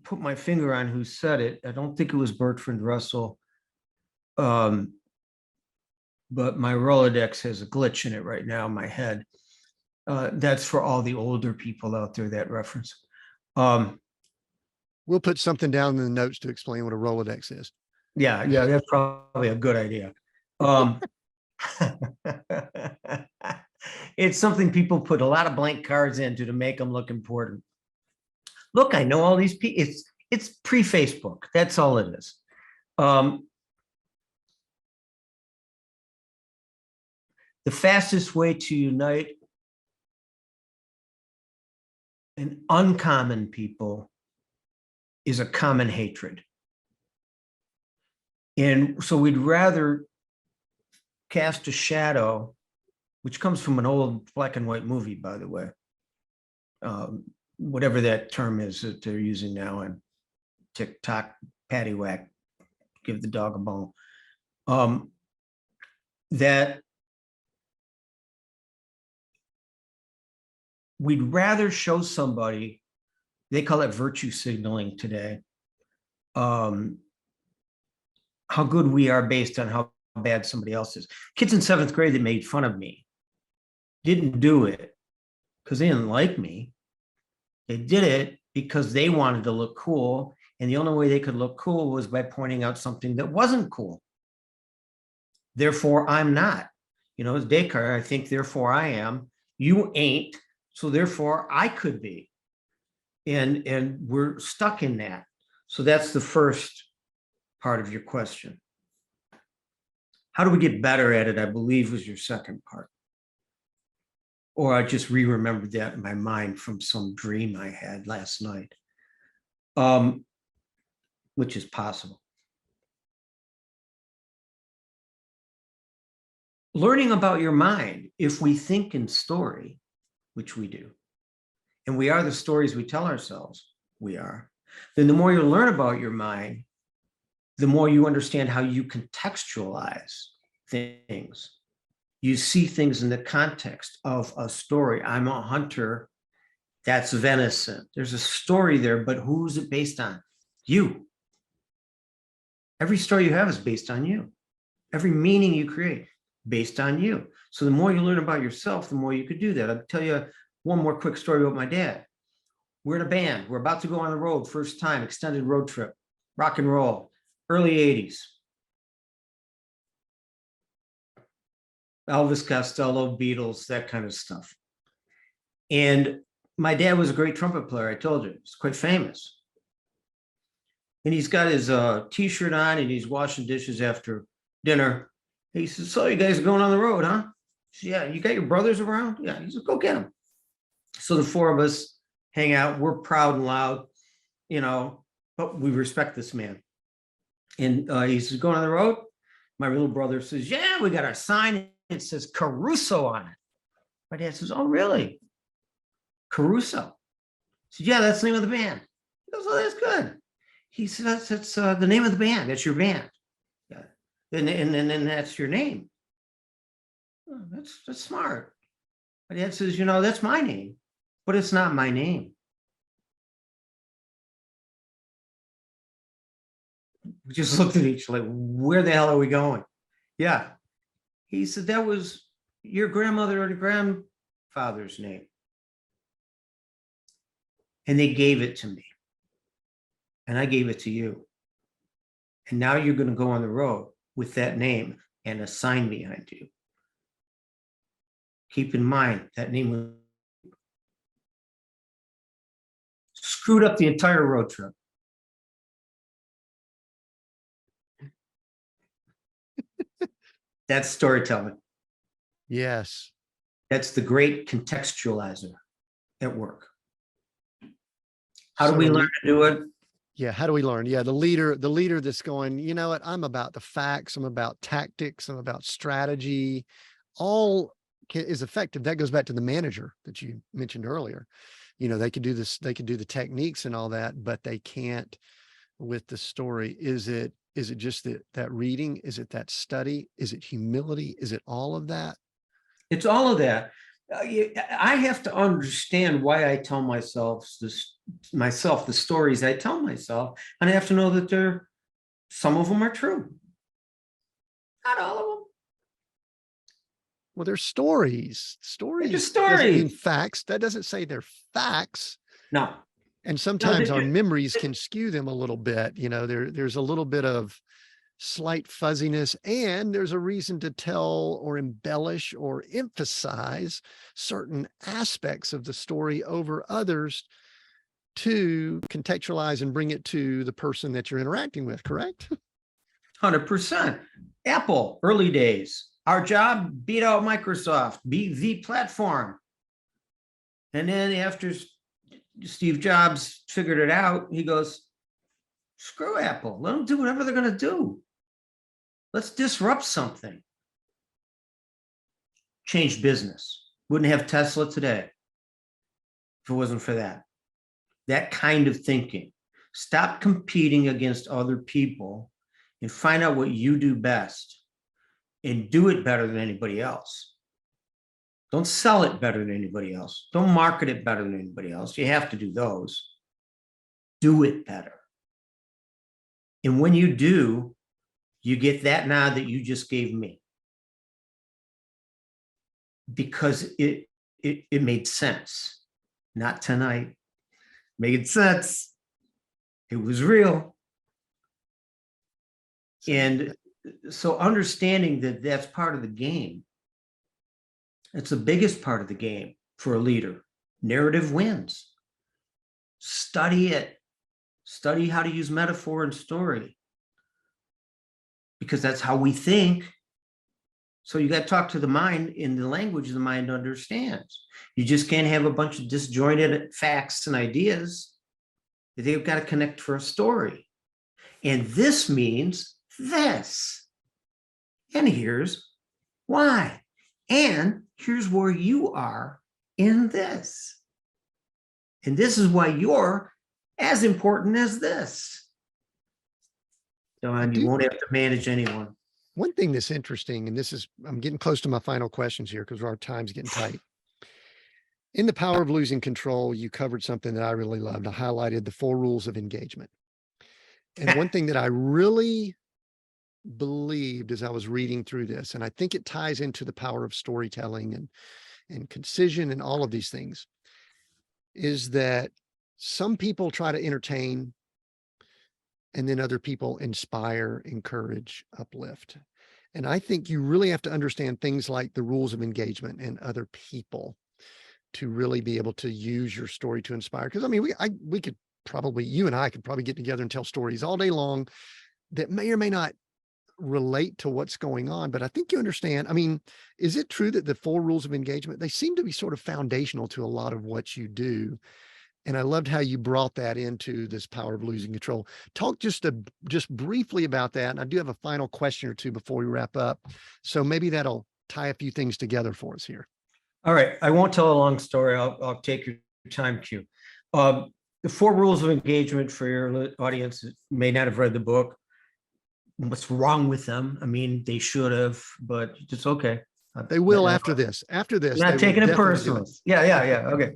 put my finger on who said it. I don't think it was Bertrand Russell. But my Rolodex has a glitch in it right now in my head. That's for all the older people out there, that reference. We'll put something down in the notes to explain what a Rolodex is. Yeah, that's probably a good idea. It's something people put a lot of blank cards into to make them look important. Look, I know all these people. It's pre-Facebook. That's all it is. The fastest way to unite an uncommon people is a common hatred. And so we'd rather cast a shadow, which comes from an old black and white movie, by the way. Whatever that term is that they're using now on TikTok, paddywhack, give the dog a bone. That we'd rather show somebody, they call it virtue signaling today, how good we are based on how bad somebody else is. Kids in 7th grade that made fun of me didn't do it because they didn't like me. They did it because they wanted to look cool. And the only way they could look cool was by pointing out something that wasn't cool. Therefore, I'm not. As Descartes, I think, therefore I am. You ain't. So therefore, I could be. And we're stuck in that. So that's the first part of your question. How do we get better at it, I believe, was your second part. Or I just re-remembered that in my mind from some dream I had last night, which is possible. Learning about your mind, if we think in story, which we do, and we are the stories we tell ourselves we are, then the more you learn about your mind, the more you understand how you contextualize things. You see things in the context of a story. I'm a hunter. That's venison. There's a story there, but who's it based on? You. Every story you have is based on you. Every meaning you create based on you. So the more you learn about yourself, the more you could do that. I'll tell you one more quick story about my dad. We're in a band. We're about to go on the road, first time, extended road trip, rock and roll, early 80s. Elvis Costello, Beatles, that kind of stuff. And my dad was a great trumpet player, I told you. He's quite famous. And he's got his t-shirt on and he's washing dishes after dinner. He says, so you guys are going on the road, huh? Said, yeah, you got your brothers around? Yeah, he said, go get them. So the four of us hang out. We're proud and loud, but we respect this man. And he says, going on the road? My little brother says, yeah, we got our sign. It says Caruso on it. My dad says, oh, really? Caruso? I said, yeah, that's the name of the band. He goes, oh, that's good. He said, that's the name of the band. That's your band. Yeah. And then that's your name. Oh, that's smart. My dad says, that's my name, but it's not my name. We just looked at each other like, where the hell are we going? Yeah. He said, that was your grandmother or the grandfather's name. And they gave it to me. And I gave it to you. And now you're going to go on the road with that name and a sign behind you. Keep in mind that name was screwed up the entire road trip. That's storytelling. Yes. That's the great contextualizer at work. How do we learn to do it? Yeah. How do we learn? Yeah. The leader that's going, you know what? I'm about the facts. I'm about tactics. I'm about strategy. All is effective. That goes back to the manager that you mentioned earlier. They could do this, they could do the techniques and all that, but they can't with the story. Is it just that reading? Is it that study? Is it humility? Is it all of that? It's all of that. I have to understand why I tell myself the stories I tell myself, and I have to know that some of them are true. Not all of them. Well, they're stories. Stories. They're just doesn't mean stories. facts. That doesn't say they're facts. No. And sometimes our memories can skew them a little bit. There's a little bit of slight fuzziness, and there's a reason to tell or embellish or emphasize certain aspects of the story over others to contextualize and bring it to the person that you're interacting with, correct? 100%. Apple, early days. Our job, beat out Microsoft, be the platform. And then after Steve Jobs figured it out, he goes, screw Apple. Let them do whatever they're going to do. Let's disrupt something. Change business. Wouldn't have Tesla today if it wasn't for that. That kind of thinking. Stop competing against other people and find out what you do best and do it better than anybody else. Don't sell it better than anybody else. Don't market it better than anybody else. You have to do those. Do it better. And when you do, you get that nod that you just gave me. Because it made sense. Not tonight. Made sense. It was real. And so understanding that that's part of the game. It's the biggest part of the game for a leader. Narrative wins. Study it. Study how to use metaphor and story. Because that's how we think. So you got to talk to the mind in the language the mind understands. You just can't have a bunch of disjointed facts and ideas. They've got to connect for a story. And this means this. And here's why. And here's where you are in this. And this is why you're as important as this. Don, you won't have to manage anyone. One thing that's interesting, and I'm getting close to my final questions here because our time's getting tight. In The Power of Losing Control, you covered something that I really loved. I highlighted the 4 rules of engagement. And one thing that I really believed as I was reading through this, and I think it ties into the power of storytelling and concision and all of these things, is that some people try to entertain and then other people inspire, encourage, uplift. And I think you really have to understand things like the rules of engagement and other people to really be able to use your story to inspire. Because I mean, we could probably, you and I could probably get together and tell stories all day long that may or may not relate to what's going on. But I think you understand. I mean, is it true that the 4 rules of engagement, they seem to be sort of foundational to a lot of what you do? And I loved how you brought that into this power of losing control. Talk just briefly about that. And I do have a final question or two before we wrap up. So maybe that'll tie a few things together for us here. All right. I won't tell a long story. I'll take your time cue. The 4 rules of engagement, for your audience that may not have read the book. What's wrong with them? I mean, they should have, but it's okay. They will after this. After this, I'm not taking it personally. Yeah. Okay.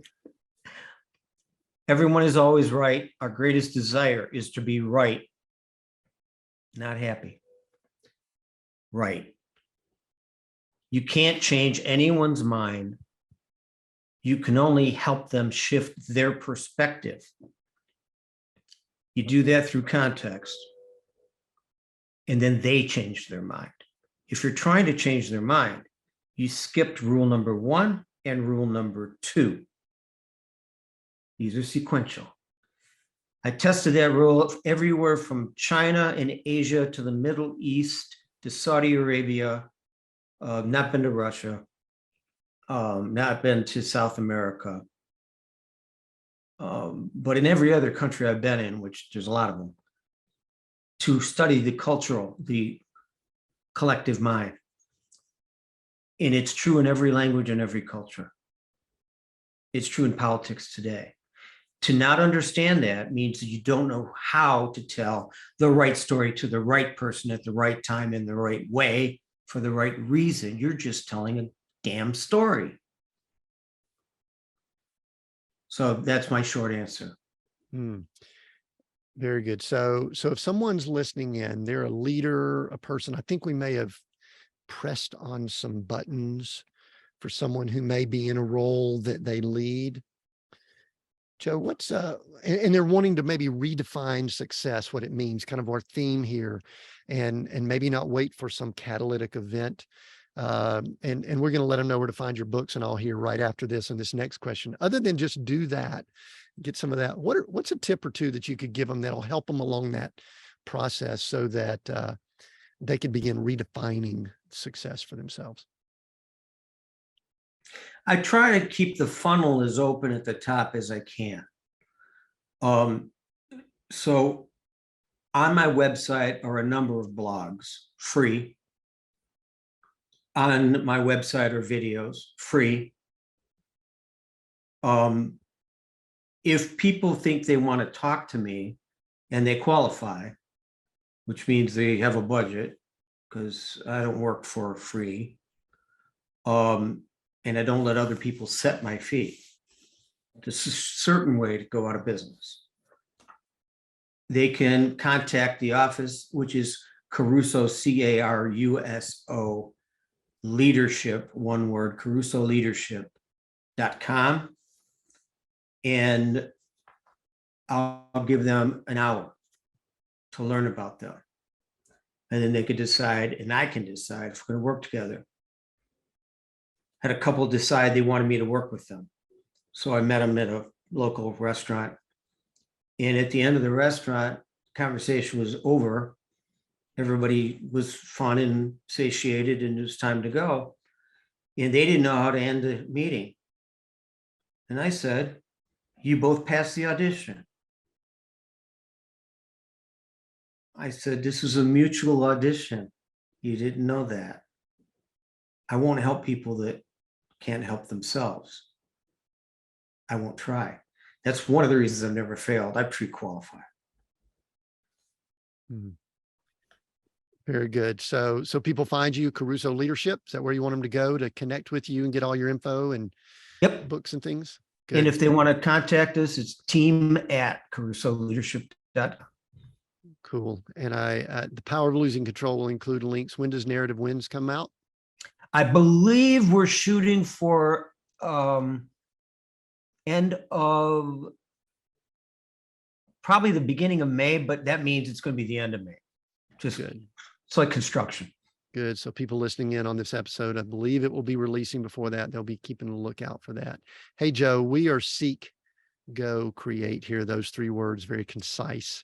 Everyone is always right. Our greatest desire is to be right, not happy. Right. You can't change anyone's mind. You can only help them shift their perspective. You do that through context, and then they change their mind. If you're trying to change their mind, you skipped rule number 1 and rule number 2. These are sequential. I tested that rule everywhere from China and Asia to the Middle East to Saudi Arabia. Not been to Russia. Not been to South America. But in every other country I've been in, which there's a lot of them, to study the collective mind. And it's true in every language and every culture. It's true in politics today. To not understand that means that you don't know how to tell the right story to the right person at the right time in the right way for the right reason. You're just telling a damn story. So that's my short answer. Very good. So if someone's listening in, they're a leader, a person, I think we may have pressed on some buttons for someone who may be in a role that they lead. Joe, what's and they're wanting to maybe redefine success, what it means, kind of our theme here, and maybe not wait for some catalytic event. And we're going to let them know where to find your books and all here right after this and this next question. Other than just do that, get some of that. What's a tip or two that you could give them that'll help them along that process so that they can begin redefining success for themselves? I try to keep the funnel as open at the top as I can. So on my website are a number of blogs, free. On my website are videos, free. If people think they want to talk to me and they qualify, which means they have a budget, because I don't work for free. And I don't let other people set my fee. This is a certain way to go out of business. They can contact the office, which is Caruso, Caruso leadership, one word, carusoleadership.com. And I'll give them an hour to learn about them. And then they could decide, and I can decide if we're going to work together. Had a couple decide they wanted me to work with them. So I met them at a local restaurant. And at the end of the restaurant, conversation was over. Everybody was fun and satiated, and it was time to go. And they didn't know how to end the meeting. And I said, you both passed the audition. I said, this is a mutual audition. You didn't know that. I won't help people that can't help themselves. I won't try. That's one of the reasons I've never failed. I'm pre-qualified. Very good. So people find you, Caruso Leadership. Is that where you want them to go to connect with you and get all your info and Yep. books and things? And Good. if they want to contact us, it's team@carusoleadership.com. Cool. And the Power of Losing Control will include links. When does Narrative Wins come out? I believe we're shooting for end of probably the beginning of May, but that means it's going to be the end of May. Just Good. It's like construction. Good. So people listening in on this episode, I believe it will be releasing before that. They'll be keeping a lookout for that. Hey, Joe, we are Seek, Go, Create here. Those three words, very concise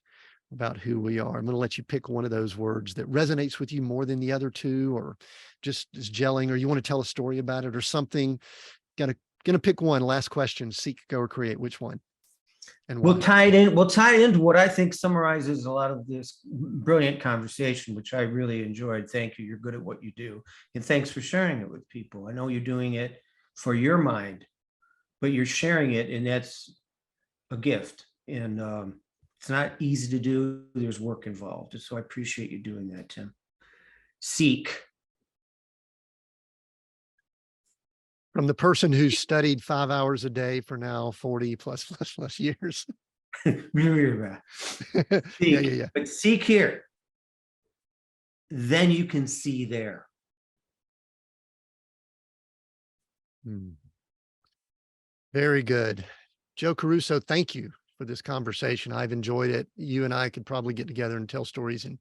about who we are. I'm going to let you pick one of those words that resonates with you more than the other two, or just is gelling, or you want to tell a story about it or something. Gonna pick one. Last question. Seek, Go, or Create. Which one? And why? We'll tie it into what I think summarizes a lot of this brilliant conversation, which I really enjoyed. Thank you. You're good at what you do. And thanks for sharing it with people. I know you're doing it for your mind, but you're sharing it, and that's a gift. And it's not easy to do. There's work involved. And so I appreciate you doing that, Tim. Seek. From the person who's studied 5 hours a day for now 40 plus years. Yeah. But seek here. Then you can see there. Very good. Joe Caruso, thank you for this conversation. I've enjoyed it. You and I could probably get together and tell stories and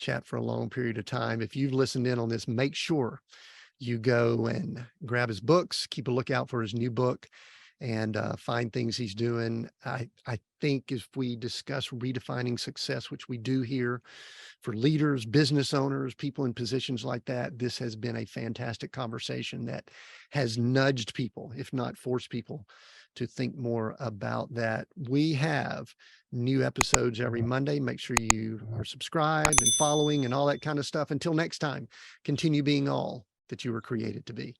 chat for a long period of time. If you've listened in on this, make sure you go and grab his books, keep a lookout for his new book, and find things he's doing. I think if we discuss redefining success, which we do here for leaders, business owners, people in positions like that, this has been a fantastic conversation that has nudged people, if not forced people, to think more about that. We have new episodes every Monday. Make sure you are subscribed and following and all that kind of stuff. Until next time, continue being all that you were created to be.